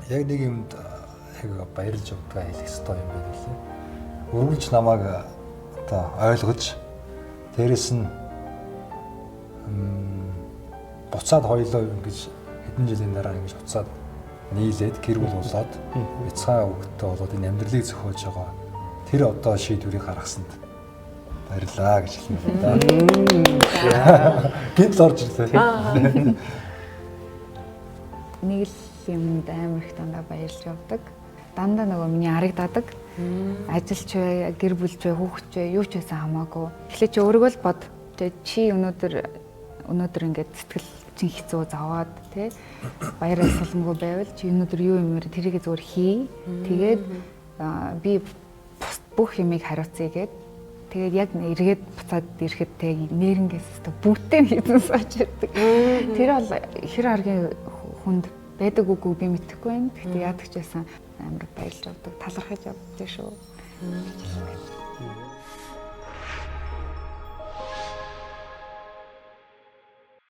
яг нэг юмд яг баярлж өгдөг хэлэх ёстой юм байна лээ. Үргэлж намайг одоо ойлгож дээрэс нь буцаад хоёлоо ингэж хэдэн жилийн дараа ингэж буцаад нийлээд гэр бүл болоод бяцхан хүүхдтэй болоод энэ амьдралыг зохиож байгаа тэр одоо шийдвэрийг гаргасанд баярлаа гэж хэлмээр байна. Гинт л орж ирлээ. Нэг л юмд амар их дандаа баярлж явдаг. Дандаа нөгөө миний харагдадаг. Ажилч вэ, гэр бүлч вэ, хүүхэд вэ, юу ч байсан хамаагүй. Тэгэхээр чи өөрийгөө л бод. Чи өнөөдөр ингээд сэтгэл чин хэцүү заваад тий баяраа сулмгүй байвал чи өнөөдөр юу юмэр тэрийг зөвөр хий. Тэгээд би бүх юмыг хариуцъя гэд. Тэгээд яг эргээд буцаад ирэхэд тэг нэрнгээс өстө бүтэн хийсэн сууж ирдэг. Тэр бол хэр аргийн хүнд байдаг үгүй би мэдэхгүй байна. Гэхдээ яадаг ч байсан амар баярлж авдаг, талархаж авдаг шүү.